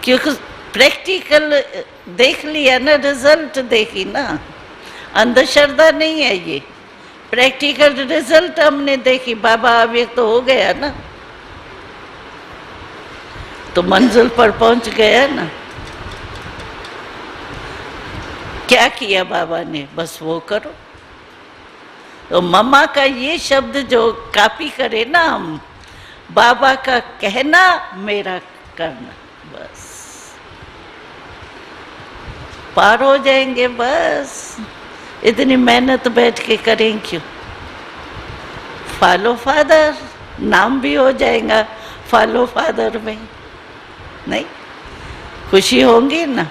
क्योंकि प्रैक्टिकल देख लिया ना, रिजल्ट देखी ना, अंधश्रद्धा नहीं है ये, प्रैक्टिकल रिजल्ट हमने देखी, बाबा अव्यक्त तो हो गया ना, तो मंजिल पर पहुंच गया ना। क्या किया बाबा ने, बस वो करो। तो मम्मा का ये शब्द जो कॉपी करे ना हम, बाबा का कहना मेरा करना, बस पार हो जाएंगे। बस इतनी मेहनत बैठ के करें क्यों। फॉलो फादर नाम भी हो जाएगा फॉलो फादर में, नहीं खुशी होंगी ना।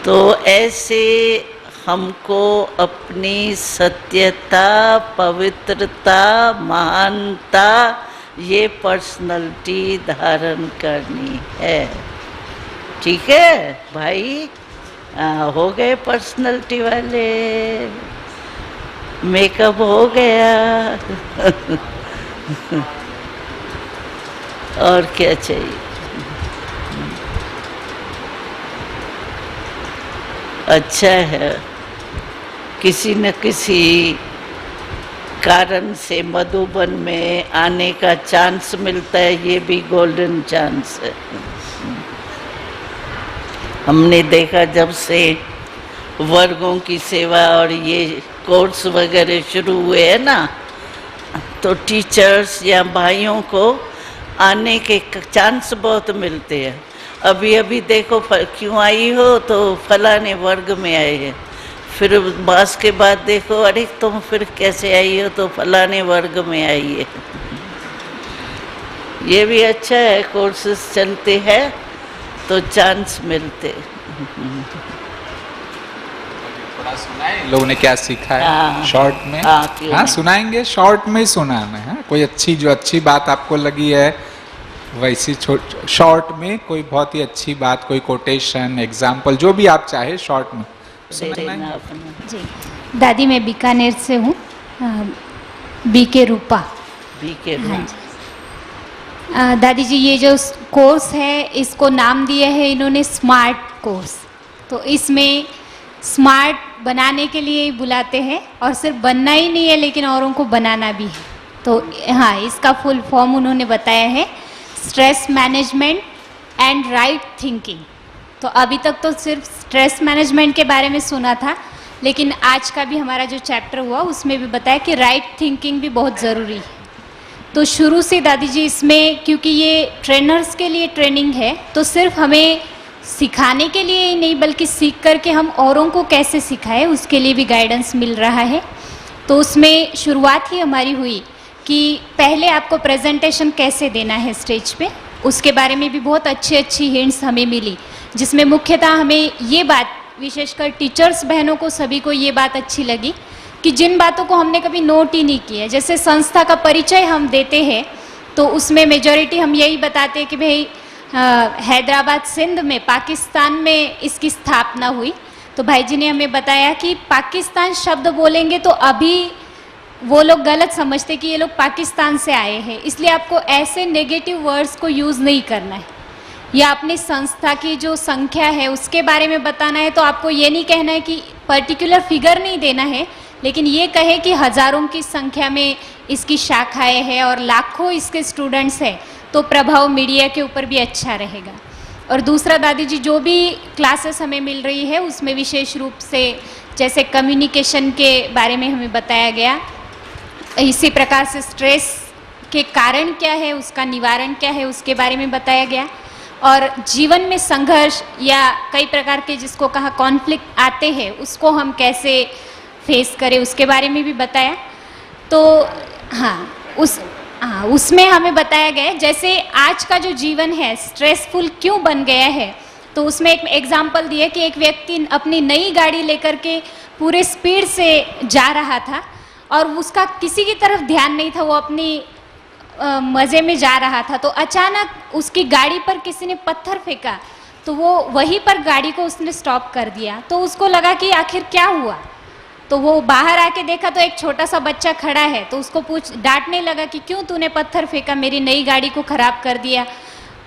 तो ऐसे हमको अपनी सत्यता, पवित्रता, महानता, ये पर्सनैलिटी धारण करनी है। ठीक है भाई, हो गए पर्सनैलिटी वाले, मेकअप हो गया और क्या चाहिए। अच्छा है, किसी न किसी कारण से मधुबन में आने का चांस मिलता है, ये भी गोल्डन चांस है। हमने देखा जब से वर्गों की सेवा और ये कोर्स वगैरह शुरू हुए हैं ना, तो टीचर्स या भाइयों को आने के चांस बहुत मिलते हैं। अभी अभी देखो क्यों आई हो, तो फलाने वर्ग में आए हैं, फिर बस के बाद देखो अरे तुम फिर कैसे आई हो, तो फलाने वर्ग में आई है। ये भी अच्छा है, कोर्सेस चलते हैं तो चांस मिलते। थोड़ा सुनाए लोगों ने क्या सीखा है। हाँ, शॉर्ट में। हाँ सुनाएंगे, शॉर्ट में ही सुनाना है। कोई अच्छी जो अच्छी बात आपको लगी है वैसी शॉर्ट में, कोई बहुत ही अच्छी बात, कोई कोटेशन, एग्जाम्पल, जो भी आप चाहे शॉर्ट में जी। दादी मैं बीकानेर से हूँ, बीके रूपा। बीके हाँ जी। दादी जी ये जो कोर्स है इसको नाम दिया है इन्होंने स्मार्ट कोर्स। तो इसमें स्मार्ट बनाने के लिए ही बुलाते हैं, और सिर्फ बनना ही नहीं है लेकिन औरों को बनाना भी है। तो हाँ, इसका फुल फॉर्म उन्होंने बताया है, stress management and right thinking. तो अभी तक तो सिर्फ स्ट्रेस मैनेजमेंट के बारे में सुना था, लेकिन आज का भी हमारा जो चैप्टर हुआ उसमें भी बताया कि राइट थिंकिंग भी बहुत ज़रूरी है। तो शुरू से दादी जी इसमें, क्योंकि ये ट्रेनर्स के लिए ट्रेनिंग है, तो सिर्फ हमें सिखाने के लिए ही नहीं बल्कि सीख करके हम औरों को कैसे सिखाएं उसके लिए भी गाइडेंस मिल रहा है। तो उसमें शुरुआत ही हमारी हुई कि पहले आपको प्रेजेंटेशन कैसे देना है स्टेज पे, उसके बारे में भी बहुत अच्छी हिंट्स हमें मिली, जिसमें मुख्यतः हमें ये बात, विशेषकर टीचर्स बहनों को सभी को ये बात अच्छी लगी कि जिन बातों को हमने कभी नोट ही नहीं किया, जैसे संस्था का परिचय हम देते हैं तो उसमें मेजॉरिटी हम यही बताते हैं कि भाई हैदराबाद सिंध में पाकिस्तान में इसकी स्थापना हुई। तो भाई जी ने हमें बताया कि पाकिस्तान शब्द बोलेंगे तो अभी वो लोग गलत समझते कि ये लोग पाकिस्तान से आए हैं, इसलिए आपको ऐसे नेगेटिव वर्ड्स को यूज़ नहीं करना है। या अपनी संस्था की जो संख्या है उसके बारे में बताना है तो आपको ये नहीं कहना है कि पर्टिकुलर फिगर नहीं देना है, लेकिन ये कहे कि हज़ारों की संख्या में इसकी शाखाएं हैं और लाखों इसके स्टूडेंट्स हैं, तो प्रभाव मीडिया के ऊपर भी अच्छा रहेगा। और दूसरा दादी जी जो भी क्लासेस हमें मिल रही है उसमें विशेष रूप से जैसे कम्युनिकेशन के बारे में हमें बताया गया, इसी प्रकार से स्ट्रेस के कारण क्या है, उसका निवारण क्या है, उसके बारे में बताया गया। और जीवन में संघर्ष या कई प्रकार के जिसको कहा कॉन्फ्लिक्ट आते हैं उसको हम कैसे फेस करे उसके बारे में भी बताया। तो उसमें हमें बताया गया है, जैसे आज का जो जीवन है स्ट्रेसफुल क्यों बन गया है, तो उसमें एक एग्जाम्पल दिया कि एक व्यक्ति अपनी नई गाड़ी लेकर के पूरे स्पीड से जा रहा था और उसका किसी की तरफ ध्यान नहीं था, वो अपनी मज़े में जा रहा था। तो अचानक उसकी गाड़ी पर किसी ने पत्थर फेंका, तो वो वहीं पर गाड़ी को उसने स्टॉप कर दिया। तो उसको लगा कि आखिर क्या हुआ, तो वो बाहर आके देखा तो एक छोटा सा बच्चा खड़ा है। तो उसको डांटने लगा कि क्यों तूने पत्थर फेंका, मेरी नई गाड़ी को ख़राब कर दिया।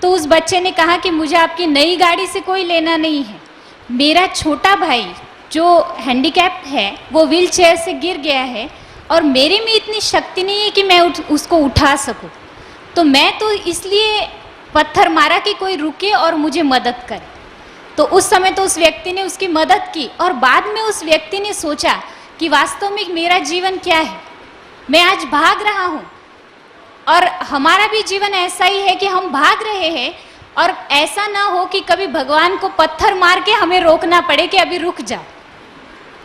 तो उस बच्चे ने कहा कि मुझे आपकी नई गाड़ी से कोई लेना नहीं है, मेरा छोटा भाई जो हैंडीकैप्ड है वो व्हील चेयर से गिर गया है और मेरे में इतनी शक्ति नहीं है कि मैं उसको उठा सकूं, तो मैं तो इसलिए पत्थर मारा कि कोई रुके और मुझे मदद करे। तो उस समय तो उस व्यक्ति ने उसकी मदद की और बाद में उस व्यक्ति ने सोचा कि वास्तव में मेरा जीवन क्या है, मैं आज भाग रहा हूँ और हमारा भी जीवन ऐसा ही है कि हम भाग रहे हैं और ऐसा ना हो कि कभी भगवान को पत्थर मार के हमें रोकना पड़े कि अभी रुक जाओ।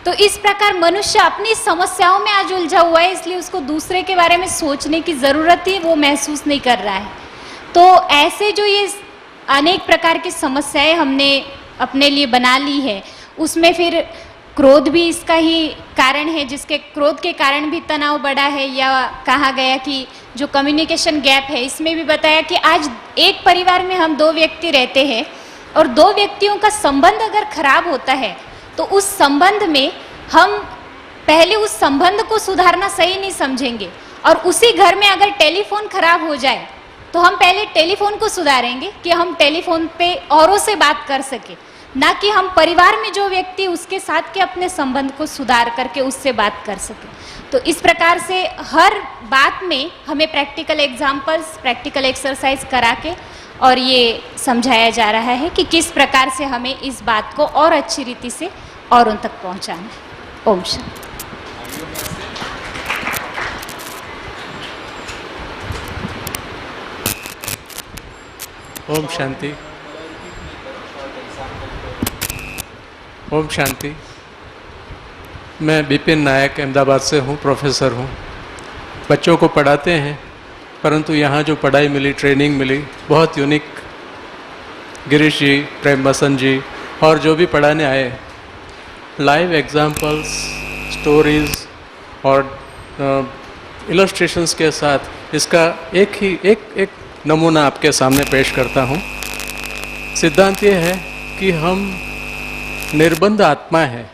तो इस प्रकार मनुष्य अपनी समस्याओं में आज उलझा हुआ है, इसलिए उसको दूसरे के बारे में सोचने की ज़रूरत ही वो महसूस नहीं कर रहा है। तो ऐसे जो ये अनेक प्रकार की समस्याएं हमने अपने लिए बना ली है, उसमें फिर क्रोध भी इसका ही कारण है, जिसके क्रोध के कारण भी तनाव बढ़ा है। या कहा गया कि जो कम्युनिकेशन गैप है, इसमें भी बताया कि आज एक परिवार में हम 2 व्यक्ति रहते हैं और 2 व्यक्तियों का संबंध अगर खराब होता है तो उस संबंध में हम पहले उस संबंध को सुधारना सही नहीं समझेंगे, और उसी घर में अगर टेलीफोन खराब हो जाए तो हम पहले टेलीफोन को सुधारेंगे कि हम टेलीफोन पे औरों से बात कर सके, ना कि हम परिवार में जो व्यक्ति उसके साथ के अपने संबंध को सुधार करके उससे बात कर सके। तो इस प्रकार से हर बात में हमें प्रैक्टिकल एग्जाम्पल्स, प्रैक्टिकल एक्सरसाइज करा के और ये समझाया जा रहा है कि किस प्रकार से हमें इस बात को और अच्छी रीति से औरों तक पहुंचाना है। ओम शांति। ओम शांति। ओम शांति। मैं विपिन नायक अहमदाबाद से हूँ, प्रोफेसर हूँ। बच्चों को पढ़ाते हैं, परंतु यहाँ जो पढ़ाई मिली, ट्रेनिंग मिली, बहुत यूनिक। गिरीश जी, प्रेम बसंत जी और जो भी पढ़ाने आए, लाइव एग्जाम्पल्स, स्टोरीज़ और इलस्ट्रेशंस के साथ इसका एक नमूना आपके सामने पेश करता हूँ। सिद्धांत ये है कि हम निर्बंध आत्मा है,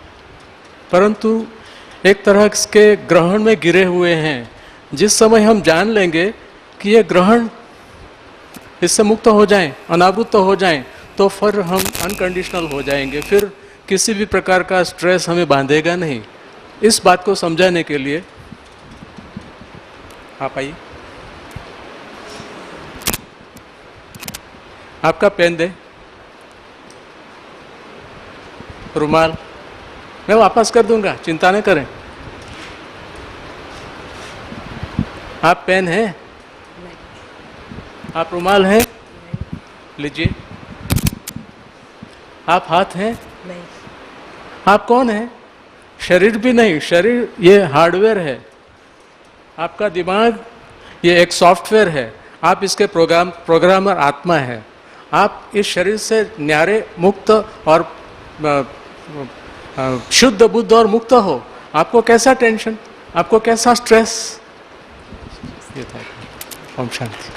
परंतु एक तरह के ग्रहण में गिरे हुए हैं। जिस समय हम जान लेंगे कि ये ग्रहण, इससे मुक्त हो जाएं, अनावृत हो जाएं, तो फिर हम अनकंडीशनल हो जाएंगे, फिर किसी भी प्रकार का स्ट्रेस हमें बांधेगा नहीं। इस बात को समझाने के लिए आप आइए, आपका पेन दे, रुमाल मैं वापस कर दूंगा, चिंता न करें। आप पेन है, आप रुमाल हैं, लीजिए। आप हाथ हैं, नहीं। आप कौन हैं? शरीर भी नहीं, शरीर ये हार्डवेयर है। आपका दिमाग ये एक सॉफ्टवेयर है, आप इसके प्रोग्रामर आत्मा है। आप इस शरीर से न्यारे, मुक्त और शुद्ध बुद्ध और मुक्त हो। आपको कैसा टेंशन, आपको कैसा स्ट्रेस? ये था। ओम शांति।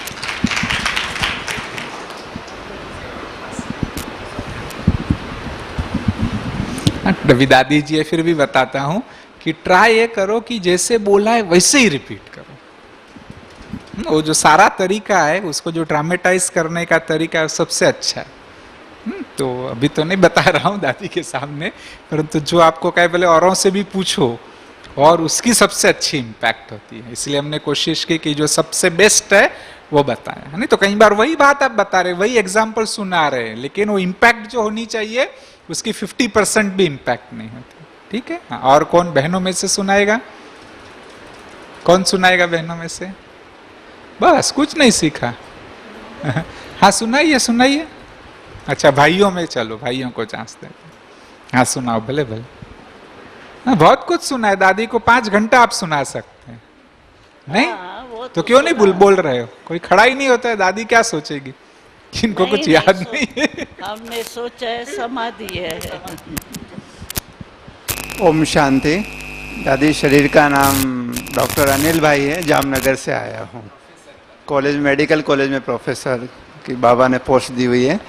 रवि दादी जी, फिर भी बताता हूं कि ट्राई ये करो कि जैसे बोला है वैसे ही रिपीट करो। वो जो सारा तरीका है, उसको जो ड्रामेटाइज करने का तरीका है, सबसे अच्छा है। तो अभी तो नहीं बता रहा हूँ दादी के सामने, परंतु जो आपको कहे बोले औरों से भी पूछो, और उसकी सबसे अच्छी इम्पैक्ट होती है। इसलिए हमने कोशिश की कि जो सबसे बेस्ट है वो बताएं, है नहीं तो कई बार वही बात आप बता रहे, वही एग्जाम्पल सुना रहे हैं, लेकिन वो इम्पैक्ट जो होनी चाहिए उसकी 50% भी इम्पैक्ट नहीं होती। ठीक है। हाँ, और कौन बहनों में से सुनाएगा? कौन सुनाएगा बहनों में से? बस कुछ नहीं सीखा। हाँ सुनाइए सुनाइए। अच्छा भाइयों में, चलो भाइयों को चांस देते। हाँ सुनाओ, भले भले। हाँ, बहुत कुछ सुना है दादी को, 5 घंटा आप सुना सकते हैं नहीं? हाँ, वो तो क्यों नहीं बोल रहे हो? कोई खड़ा ही नहीं होता है, दादी क्या सोचेगी? इनको कुछ याद नहीं है। हमने सोचा है समाधि है। ओम शांति। दादी, शरीर का नाम डॉक्टर अनिल भाई है, जामनगर से आया हूँ। कॉलेज, मेडिकल कॉलेज में प्रोफेसर की बाबा ने पोस्ट दी हुई है।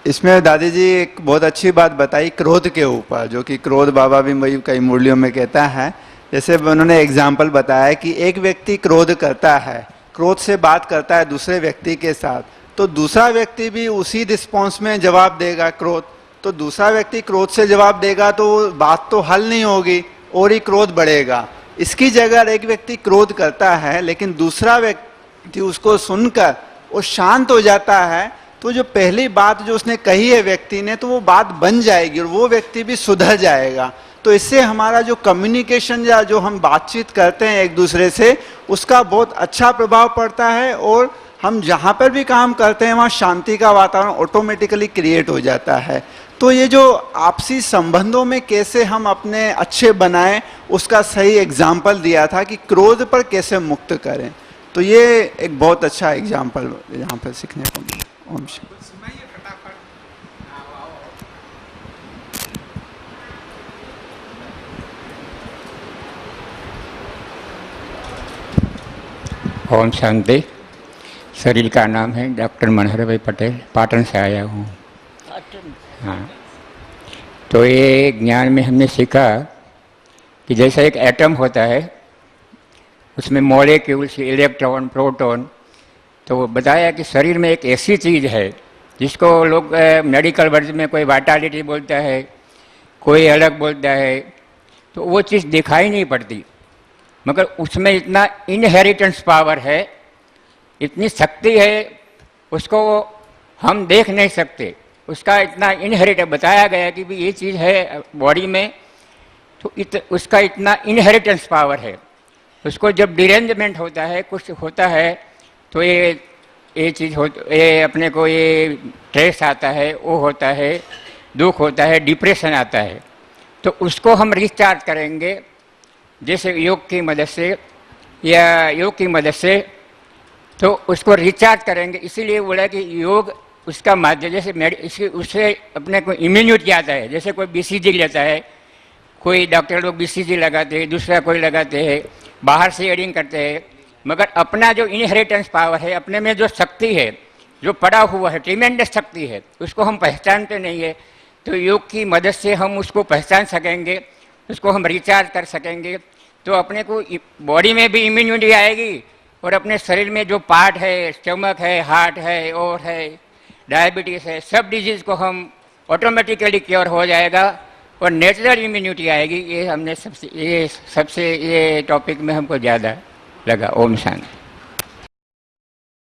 इसमें दादी जी एक बहुत अच्छी बात बताई क्रोध के ऊपर, जो कि क्रोध बाबा भी वही कई मुरलियों में कहता है। जैसे उन्होंने एग्जाम्पल बताया कि एक व्यक्ति क्रोध करता है, क्रोध से बात करता है दूसरे व्यक्ति के साथ, तो दूसरा व्यक्ति भी उसी रिस्पॉन्स में जवाब देगा क्रोध। तो दूसरा व्यक्ति क्रोध से जवाब देगा तो बात तो हल नहीं होगी और ही क्रोध बढ़ेगा। इसकी जगह एक व्यक्ति क्रोध करता है लेकिन दूसरा व्यक्ति उसको सुनकर वो शांत हो जाता है, तो जो पहली बात जो उसने कही है व्यक्ति ने, तो वो बात बन जाएगी और वो व्यक्ति भी सुधर जाएगा। तो इससे हमारा जो कम्युनिकेशन या जो हम बातचीत करते हैं एक दूसरे से, उसका बहुत अच्छा प्रभाव पड़ता है और हम जहाँ पर भी काम करते हैं वहाँ शांति का वातावरण ऑटोमेटिकली क्रिएट हो जाता है। तो ये जो आपसी संबंधों में कैसे हम अपने अच्छे बनाएं, उसका सही एग्जाम्पल दिया था कि क्रोध पर कैसे मुक्त करें। तो ये एक बहुत अच्छा एग्जाम्पल यहाँ पर सीखने को मिला। ओम शांति। ओम शांति। शरीर का नाम है डॉक्टर मनहर भाई पटेल, पाटन से आया हूँ। हाँ, तो ये ज्ञान में हमने सीखा कि जैसा एक एटम होता है, उसमें मॉलिक्यूल्स, इलेक्ट्रॉन, प्रोटॉन, तो बताया कि शरीर में एक ऐसी चीज़ है जिसको लोग मेडिकल वर्ड में कोई वाइटलिटी बोलता है, कोई अलग बोलता है, तो वो चीज़ दिखाई नहीं पड़ती, मगर उसमें इतना इनहेरिटेंस पावर है, इतनी शक्ति है, उसको हम देख नहीं सकते। उसका इतना इनहेरिट बताया गया कि भी ये चीज़ है बॉडी में, तो उसका इतना इनहेरिटेंस पावर है। उसको जब डिरेंजमेंट होता है, कुछ होता है, तो ये चीज़ ये अपने को ये स्ट्रेस आता है, वो होता है, दुख होता है, डिप्रेशन आता है, तो उसको हम रिचार्ज करेंगे जैसे योग की मदद से या योग की मदद से, तो उसको रिचार्ज करेंगे। इसीलिए बोला कि योग उसका माध्यम, जैसे उससे अपने को इम्यूनिटी आता है। जैसे कोई BCG लेता है, कोई डॉक्टर लोग BCG लगाते हैं, दूसरा कोई लगाते हैं, बाहर से एडिंग करते हैं, मगर अपना जो इनहेरिटेंस पावर है, अपने में जो शक्ति है, जो पड़ा हुआ है, ट्रिमेंडस शक्ति है, उसको हम पहचानते नहीं है। तो योग की मदद से हम उसको पहचान सकेंगे, उसको हम रिचार्ज कर सकेंगे, तो अपने को बॉडी में भी इम्यूनिटी आएगी और अपने शरीर में जो पार्ट है, स्टमक है, हार्ट है, और है डायबिटीज़ है, सब डिजीज़ को हम ऑटोमेटिकली क्योर हो जाएगा और नेचुरल इम्यूनिटी आएगी। ये हमने सबसे ये टॉपिक में हमको ज़्यादा लगा। ओम शांति।